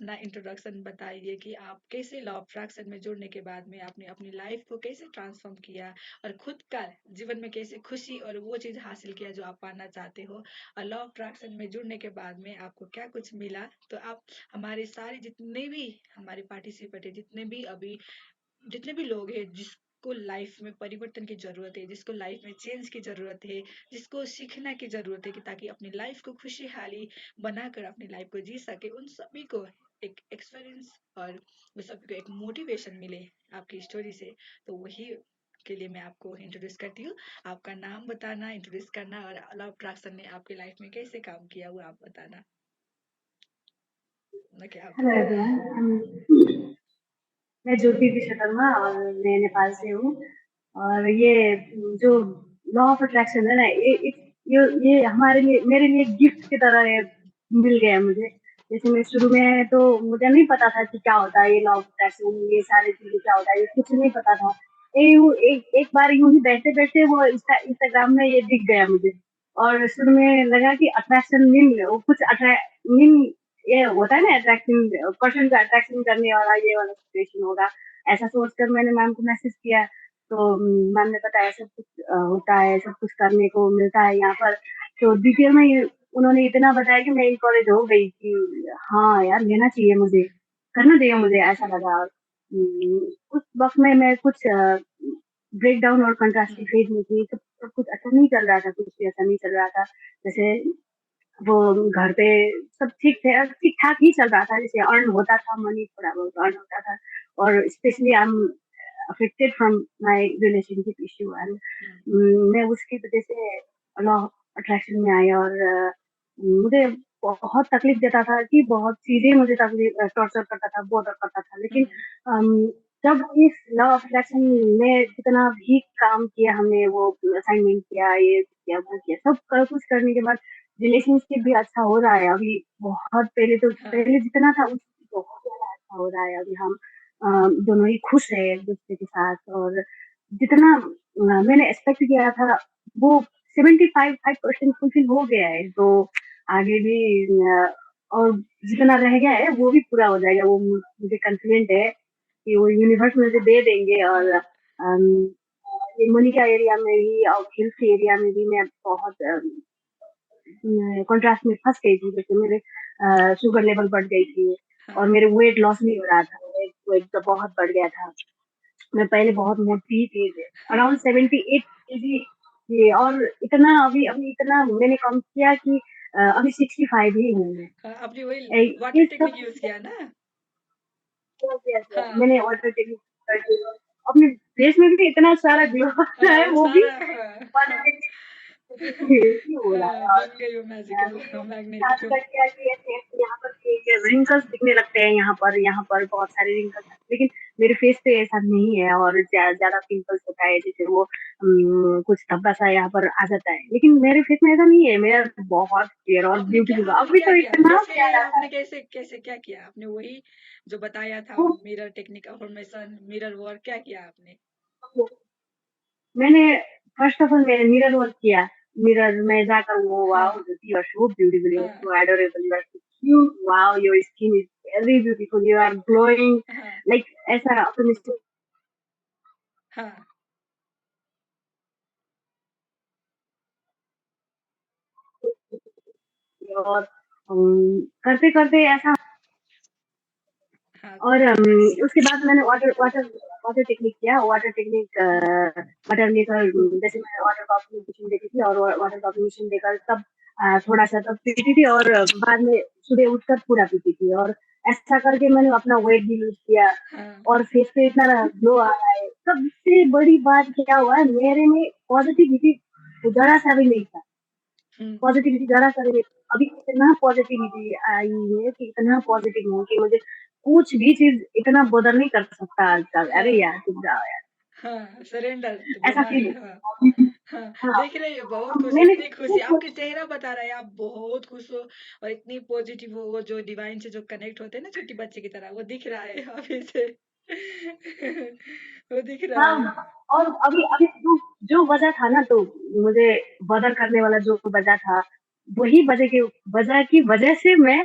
अपना इंट्रोडक्शन बताइए कि आप कैसे लॉ ऑफ अट्रैक्शन में जुड़ने के बाद में आपने अपनी लाइफ को कैसे ट्रांसफॉर्म किया और खुद का जीवन में कैसे खुशी और वो चीज हासिल किया जो आप पाना चाहते हो, और लॉ ऑफ अट्रैक्शन में जुड़ने के बाद में आपको क्या कुछ मिला। तो आप हमारे सारे जितने भी हमारे पार्टिसिपेट है, जितने भी लोग हैं जिसको लाइफ में परिवर्तन की जरूरत है, जिसको लाइफ में चेंज की जरूरत है, जिसको सीखने की जरूरत है कि ताकि अपनी लाइफ को खुशहाली बनाकर अपनी लाइफ को जी सके, उन सभी को एक एक्सपीरियंस और उन सभी को एक मोटिवेशन मिले आपकी स्टोरी से। तो वही के लिए मैं आपको इंट्रोड्यूस करती हूँ। आपका नाम बताना, इंट्रोड्यूस करना, और लॉ ऑफ अट्रैक्शन ने आपकी लाइफ में कैसे काम किया वो आप बताना। ना क्या आप हेलो एवरीवन, मैं ज्योति विश्वकर्मा और मैं नेपाल से हूँ। और ये जो लॉ ऑफ अट्रैक्शन है ना, ये हमारे लिए, मेरे लिए गिफ्ट की तरह ये मिल गया मुझे। जैसे मैं शुरू में तो मुझे नहीं पता था कि क्या होता है ये लॉ ऑफ अट्रैक्शन, ये सारी चीजें क्या होता है, ये कुछ नहीं पता था। एक बार यूं ही बैठते बैठते वो इंस्टाग्राम में ये दिख गया मुझे। और शुरू में लगा कि अट्रैक्शन मीन वो कुछ मीन ये होता है ना, अट्रैक्शन पर्सन का अट्रैक्शन करने वाला ये वाला सिचुएशन होगा। ऐसा सोचकर मैंने मैम को मैसेज किया। तो मैम ने बताया सब कुछ होता है, सब कुछ करने को मिलता है यहाँ पर। तो डिटेल में उन्होंने इतना बताया कि मैं इंकरेज हो गई कि हाँ यार, लेना चाहिए मुझे, करना चाहिए मुझे, ऐसा लगा। उस वक्त में मैं कुछ ब्रेक डाउन और कंट्रास्ट की फेज में थी। सब कुछ अच्छा नहीं चल रहा था, कुछ भी अच्छा नहीं चल रहा था। जैसे वो घर पे सब ठीक ठाक ही चल रहा था, जैसे अर्न होता था, मनी थोड़ा बहुत अर्न होता था। और specially I am affected from my relationship issue, and मैं उसकी वजह से लॉ अट्रैक्शन में आई। और मुझे बहुत तकलीफ देता था कि बहुत चीजें मुझे तकलीफ टॉर्चर करता था, बॉदर करता था। लेकिन जब इस लॉ ऑफ अट्रैक्शन में जितना भी काम किया हमने, वो असाइनमेंट किया, ये किया, वो किया, सब कुछ करने के बाद रिलेशनशिप भी अच्छा हो रहा है अभी। बहुत पहले जितना था उससे बहुत ज्यादा अच्छा हो रहा है अभी। हम दोनों ही खुश है एक दूसरे के साथ। और जितना मैंने एक्सपेक्ट किया था वो 75% फुलफिल हो गया है। तो आगे भी और जितना रह गया है वो भी पूरा हो जाएगा, वो मुझे कॉन्फिडेंट है कि वो यूनिवर्स मुझे दे देंगे। और ये मनी का एरिया में भी और हेल्थ के एरिया में भी मैं बहुत कॉन्ट्रास्ट में फंस गई थी। जैसे मेरे शुगर लेवल बढ़ गई थी और मेरे वेट लॉस नहीं हो रहा था, वेट तो बहुत बढ़ गया था। मैं पहले बहुत मोटी थी, अराउंड 78 केजी थी। और इतना अभी अभी इतना मैंने कम किया कि अभी 65 ही हूँ मैं। आपने वही वाटर ये टेक्निक सब यूज किया ना। हाँ मैंने वाटर टेक्निक करके अपने फेस में भी इतना सारा ग्लो आ रहा है, वो वो भी सारा वाटर टेक्निक ही हो रहा है। और बन गई वो मैजिकल मैग्नेट। साथ में क्या कि ऐसे यहाँ पर रिंकल्स दिखने लगते हैं, यहाँ पर बहुत सारे रिंकल्स। लेकिन मेरे फेस पे ऐसा नहीं है और ज्यादा पिंपल्स होता है, जैसे वो कुछ धब्बा सा यहाँ पर आ जाता है। लेकिन मेरे फेस में ऐसा नहीं है, मेरा बहुत क्लियर और ब्यूटीफुल, आपने अभी क्या तो किया, इतना कैसे प्यारा आपने कैसे कैसे क्या किया आपने, वही जो बताया था, है। Mirror technique, affirmation, mirror work, क्या किया आपने? मैंने फर्स्ट ऑफ ऑल मैंने मिरर वर्क किया। मिरर में जाकर वो wow, you are so beautiful, you are हाँ so adorable, you are so cute, wow your skin is very beautiful, you are glowing, हाँ लाइक ऐसा अपने हाँ और करते करते ऐसा। हाँ और उसके बाद मैंने वाटर वाटर वाटर टेक्निक किया। वाटर टेक्निक वाटर लेकर, जैसे मैं वाटर कॉम्बिनेशन देती थी और वाटर कॉम्बिनेशन देकर तब थोड़ा सा तब पीती थी और बाद में सुबह उठकर पूरा पीती थी। और ऐसा करके मैंने अपना वेट भी लूज किया हाँ और फेस पे इतना ग्लो आ रहा है। सबसे बड़ी बात क्या हुआ है, मेरे में पॉजिटिविटी जरा सा भी नहीं था। पॉजिटिविटी जरा सा भी नहीं। अभी इतना पॉजिटिविटी आई है कि इतना पॉजिटिव हूँ कि मुझे कुछ भी चीज इतना बदल नहीं कर सकता आजकल। अरे हाँ यार चुप जाओ यार, हाँ सरेंडर ऐसा बोलना फील है। हाँ होता है। हाँ, हाँ, देख रहे हो बहुत खुश, मैंने इतनी खुशी आपके चेहरा बता रहा है, आप बहुत खुश हो और इतनी पॉजिटिव हो। वो जो डिवाइन से जो कनेक्ट होते हैं ना छोटी बच्चे की तरह, वो दिख रहा है अभी से वो दिख रहा है। हाँ। और अभी अभी जो वजह था ना, तो मुझे बदल करने वाला जो वजह था, वही वजह की वजह से मैं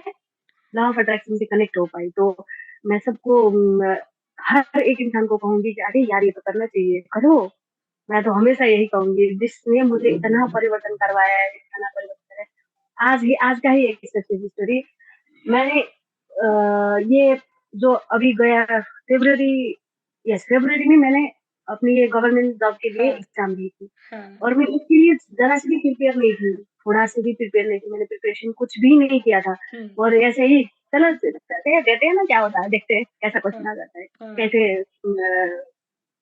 लॉ ऑफ अट्रैक्शन से कनेक्ट हो पाई। तो मैं सबको हर एक इंसान को कहूँगी कि अरे यार ये तो करना चाहिए, करो। मैं तो हमेशा यही कहूँगी, जिसने मुझे इतना परिवर्तन करवाया है, इतना परिवर्तन है। आज का ही एक स्पेसिफिक स्टोरी, मैंने ये जो अभी गया फ़रवरी, यस फ़रवरी में मैंने अपनी ये गवर्नमेंट जॉब के लिए हाँ, एग्ज़ाम दी थी हाँ। और मैं इसके लिए ज़रा-सी भी प्रिपेयर नहीं थी, थोड़ा-सा भी प्रिपेयर नहीं थी, मैंने प्रिपरेशन कुछ भी नहीं किया था हुँ, और ऐसे ही चलो करते हैं, देते हैं ना क्या होता है, देखते हैं कैसा हाँ, क्वेश्चन आ जाता है, हाँ, कैसे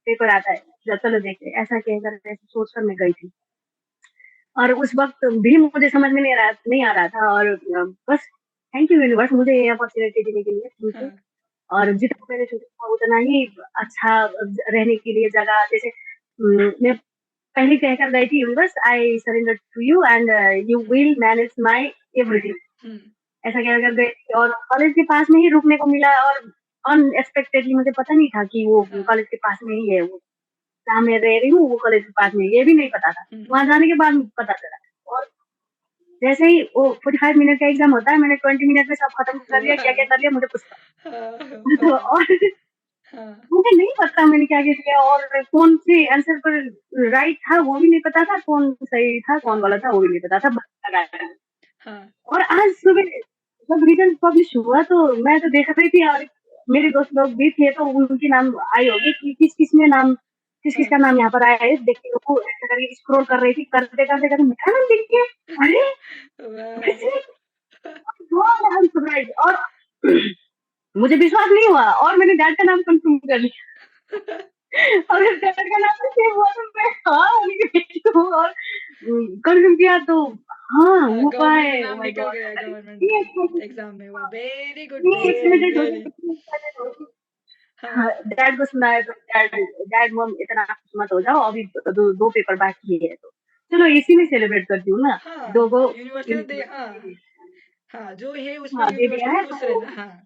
पेपर आता है, चलो देखते हैं, ऐसा कहकर ऐसे सोचकर मैं गई थी। और उस वक़्त भी मुझे समझ में नहीं आ रहा था और बस थैंक यू यूनिवर्स मुझे ये अपॉर्च्युनिटी देने के लिए, थैंक यू। हाँ, और जितना मैंने सोचा था उतना ही अच्छा रहने के लिए जगह जैसे मैं पहले कहकर गई थी universe I surrender to you and you hmm, will manage my everything, hmm, ऐसा कहकर गई थी और कॉलेज के पास में ही रुकने को मिला और अनएक्सपेक्टेडली मुझे पता नहीं था कि वो हाँ, कॉलेज के पास में ही है वो, जहाँ मैं रह रही हूँ वो कॉलेज के पास में है, ये भी नहीं पता था। हुँ, वहाँ जाने के बाद पता चला और जैसे ही वो 45 मिनट का एग्ज़ाम होता है, मैंने 20 मिनट में सब खत्म कर लिया, क्या-क्या वाह! कर लिया मुझे कुछ हाँ, पता वाह! और हाँ, मुझे नहीं पता मैंने क्या-क्या किया और कौन से आंसर पर राइट था वो भी नहीं पता था, कौन सही था, कौन हाँ, गलत था वो भी नहीं पता था, बस लगाया। हाँ, और आज सुबह जब रिजल्ट पब्लिश हुआ तो मैं तो देख रही थी और मेरे दोस्त लोग भी थे तो उनके नाम आई होगी कि किस-किस में नाम किस-किस हाँ, का नाम यहाँ पर आया है, देखती हूँ ऐसे करके स्क्रॉल कर रही थी, करते-करते मेरा नाम देख के अरे! वाह! वैसे बहुत आई एम सरप्राइज़ और मुझे विश्वास नहीं हुआ और मैंने डैड का नाम कन्फर्म कर लिया। अगर डैड का नाम सेम हुआ तो मैं हाँ उन्हीं के बेटी हूँ और कन्फर्म किया तो हाँ, हाँ, हुआ गवर्नमेंट में है। ओह नाम माय निकल गॉड! गया अरे गवर्नमेंट इतनी एक्साइटेड एग्ज़ाम में, वाह! वेरी गुड, इतनी वेरी, एक्साइटेड हो वेरी। इतनी एक्साइटेड हो कि हाँ, हाँ, डैड को सुनाया तो डैड मम्म इतना खुश मत हो जाओ अभी 2 पेपर बाकी है तो। चलो इसी में सेलिब्रेट करती हूँ ना, हाँ, 2 को यूनिवर्सिटी तो दे हाँ, यूनिवर्सिटी हाँ, जो है उसमें हाँ, दे दिया यूनिवर्सिटी है खुश तो रहना, हाँ।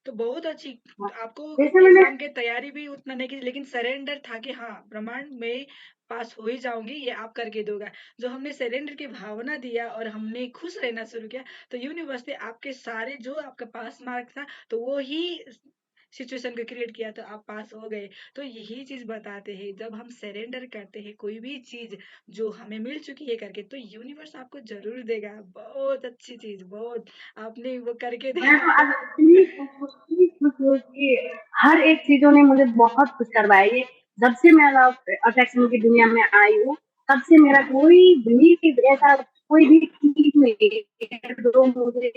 तो बहुत अच्छी हाँ, आपको जैसे मैंने एग्जाम की तैयारी भी उतना नहीं की लेकिन सरेंडर था कि हाँ ब्रह्मांड में पास हो ही जाऊंगी ये आप करके दोगा जो हमने सरेंडर की भावना दिया और हमने खुश रहना शुरू किया तो यूनिवर्स ने आपके सारे जो आपका पास मार्क था तो वो ही सिचुएशन को क्रिएट किया तो आप पास हो गए तो यही चीज बताते हैं जब हम सरेंडर करते हैं कोई भी चीज जो हमें मिल चुकी है करके तो यूनिवर्स आपको जरूर देगा बहुत अच्छी चीज बहुत आपने वो करके मैं तो आज दिखाया इतनी खुश हूँ कि हर एक चीज़ों ने मुझे बहुत खुश करवाया। ये जब से मैं लॉ ऑफ अट्रैक्शन की दुनिया में आई हूँ, तब से मेरा कोई भी ऐसा कोई भी चीज़ नहीं है जो मुझे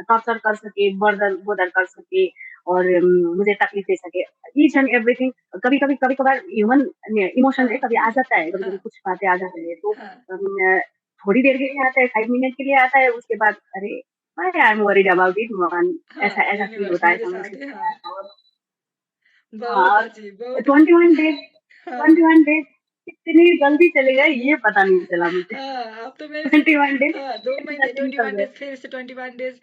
टॉर्चर कर सके, बर्डर कर सके और मुझे तकलीफ दे सके। ईच एंड एवरीथिंग कभी-कभार ह्यूमन इमोशन है, हाँ कभी आ जाता है, कभी-कभी हाँ कुछ बातें आ जाती हैं, तो हाँ थोड़ी देर के लिए आता है, 5 मिनट के लिए आता है, उसके बाद अरे why I am worried about it one ऐसा हाँ ऐसा फील यूनिवर्स होता है, मेरे ऐसा साथ महसूस है होता हाँ है और बहुत हाँ, अच्छी बहुत अच्छी 21 डेज़ हाँ 21 डेज़ कितनी जल्दी चले गए ये पता नहीं चला मुझे। हाँ अब तो मेरे से 21 डेज़ हाँ 2 महीने जल्दी निकल 21 डेज गए। फिर से 21 डेज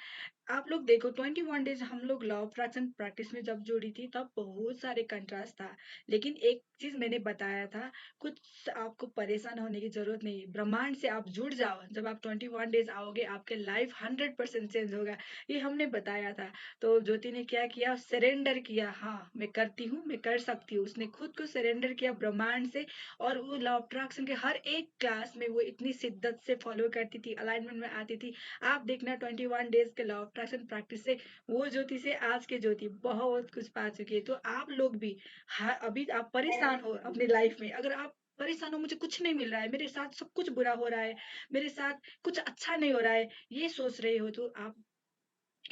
आप लोग देखो 21 डेज हम लोग लॉ ऑफ अट्रैक्शन प्रैक्टिस में जब जुड़ी थी तब बहुत सारे कंट्रास्ट था लेकिन एक चीज मैंने बताया था कुछ आपको परेशान होने की जरूरत नहीं है ब्रह्मांड से आप जुड़ जाओ जब आप 21 डेज आओगे आपके लाइफ 100% चेंज होगा ये हमने बताया था तो ज्योति ने क्या किया सरेंडर किया हाँ मैं करती हूँ मैं कर सकती हूँ उसने खुद को सरेंडर किया ब्रह्मांड से और वो लॉ ऑफ अट्रैक्शन के हर एक क्लास में वो इतनी शिद्दत से फॉलो करती थी अलाइनमेंट में आती थी आप देखना 21 डेज के लॉ ऑफ अट्रैक्शन प्रैक्टिस से वो ज्योति से आज के ज्योति बहुत कुछ पा चुकी है तो आप लोग भी हाँ अभी आप परेशान हो अपनी लाइफ में अगर आप परेशान हो मुझे कुछ नहीं मिल रहा है मेरे साथ सब कुछ बुरा हो रहा है मेरे साथ कुछ अच्छा नहीं हो रहा है ये सोच रहे हो तो आप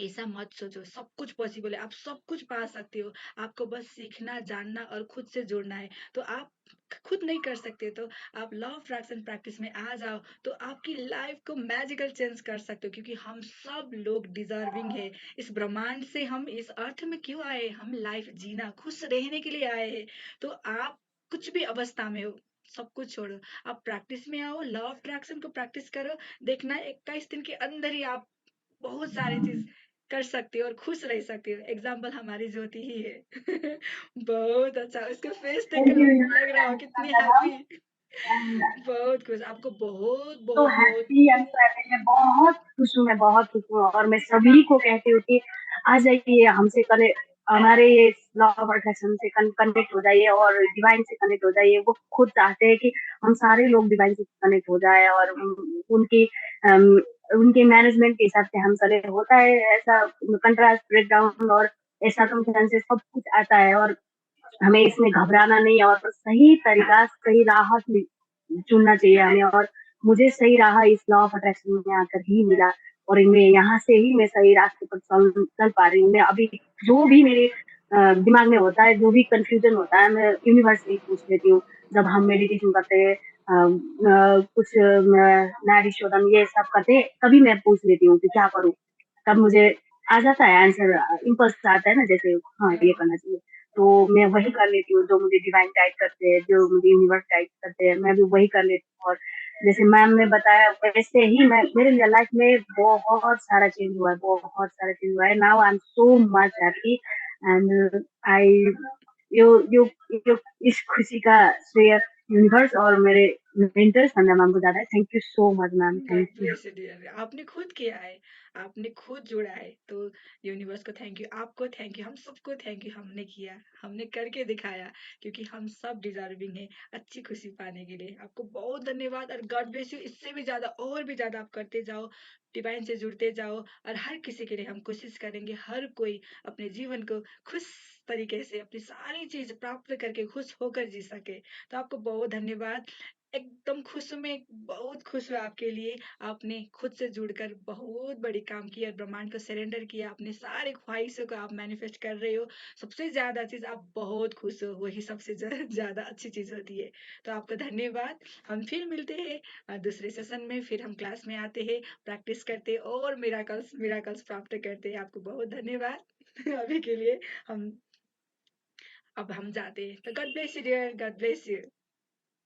ऐसा मत सोचो सब कुछ पॉसिबल है आप सब कुछ पा सकते हो आपको बस सीखना जानना और खुद से जुड़ना है तो आप खुद नहीं कर सकते तो आप लॉ ऑफ अट्रैक्शन प्रैक्टिस में आ जाओ तो आपकी लाइफ को मैजिकल चेंज कर सकते हो क्योंकि हम सब लोग डिजर्विंग है इस ब्रह्मांड से हम इस अर्थ में क्यों आए हम लाइफ जीना खुश रहने के लिए आए हैं तो आप कुछ भी अवस्था में हो सब कुछ छोड़ो आप प्रैक्टिस में आओ लॉ ऑफ अट्रैक्शन को प्रैक्टिस करो देखना 21 दिन के अंदर ही आप बहुत सारी चीज कर सकती हो और खुश रह सकती हो एग्जाम्पल हमारी ज्योति ही है बहुत अच्छा उसका फेस देख थैंक कर यू आपको लग रहा हो कितनी आपका नाम हैप्पी एंड बहुत खुश, आपको बहुत तो बहुत बहुत हैप्पी एंड सैटिस्फाइड, मैं बहुत खुश हूँ, मैं बहुत खुश हूँ और मैं सभी को कहती हूँ कि आ जाइए हमसे कने हमारे ये लॉ ऑफ अट्रैक्शन से कनेक्ट हो जाइए और डिवाइन से कनेक्ट हो जाइए। वो खुद चाहते हैं कि हम सारे लोग डिवाइन से कनेक्ट हो जाए और उनकी अम, उनके मैनेजमेंट के हिसाब से हम चले। होता है ऐसा कंट्रास्ट ब्रेकडाउन और ऐसा सब कुछ आता है और हमें इसमें घबराना नहीं है और सही तरीका, सही राह चुनना चाहिए हमें। और मुझे सही राह इस लॉ ऑफ अट्रैक्शन में आकर ही मिला और मैं यहाँ से ही मैं सही रास्ते पर चल पा रही हूँ। मैं अभी जो भी मेरे दिमाग में होता है, जो भी कंफ्यूजन होता है, मैं यूनिवर्स से ही पूछ लेती हूँ। जब हम मेडिटेशन करते हैं, कुछ नारी शोधन ये सब करते हैं, तभी मैं पूछ लेती हूँ कि क्या करूँ। तब मुझे आ जाता है आंसर, इम्पल्स आता है ना, जैसे हाँ ये हाँ, करना चाहिए। तो मैं वही कर लेती हूँ जो मुझे डिवाइन गाइड करते हैं, जो मुझे यूनिवर्स गाइड करते हैं, मैं भी वही कर लेती हूँ। और जैसे मैम ने बताया वैसे ही मैं मेरे लाइफ में बहुत सारा चेंज हुआ है, बहुत सारा चेंज हुआ है। Now I am so much happy and I you you you इस खुशी का श्रेय यूनिवर्स और मेरे मेंटर संजना मैम को जाता है। Thank you so much ma'am, God thank you. Bless you dear, आपने खुद किया है, आपने खुद जुड़ा है, तो यूनिवर्स को थैंक यू, आपको थैंक यू, हम सबको थैंक यू, हमने किया, हमने करके दिखाया, क्योंकि हम सब डिजर्विंग है अच्छी खुशी पाने के लिए। आपको बहुत धन्यवाद और गॉड ब्लेस यू। इससे भी ज्यादा और भी ज्यादा आप करते जाओ, डिवाइन से जुड़ते जाओ, और हर किसी के लिए हम कोशिश करेंगे हर कोई अपने जीवन को खुश तरीके से अपनी सारी चीज प्राप्त करके खुश होकर जी सके। तो आपको बहुत धन्यवाद, एकदम खुश हूँ मैं, बहुत खुश हूँ आपके लिए। आपने खुद से जुड़कर बहुत बड़ी काम किया, ब्रह्मांड को सरेंडर किया, अपने सारे ख्वाहिशों को आप मैनिफेस्ट कर रहे हो। सबसे ज्यादा चीज आप बहुत खुश हो, वही सबसे ज्यादा अच्छी चीज होती है। तो आपका धन्यवाद। हम फिर मिलते हैं दूसरे सेशन में, फिर हम क्लास में आते हैं, प्रैक्टिस करते हैं और मिराकल्स मिराकल्स प्राप्त करते हैं। आपको बहुत धन्यवाद। अभी के लिए हम अब हम जाते हैं, तो God bless you dear, God bless you.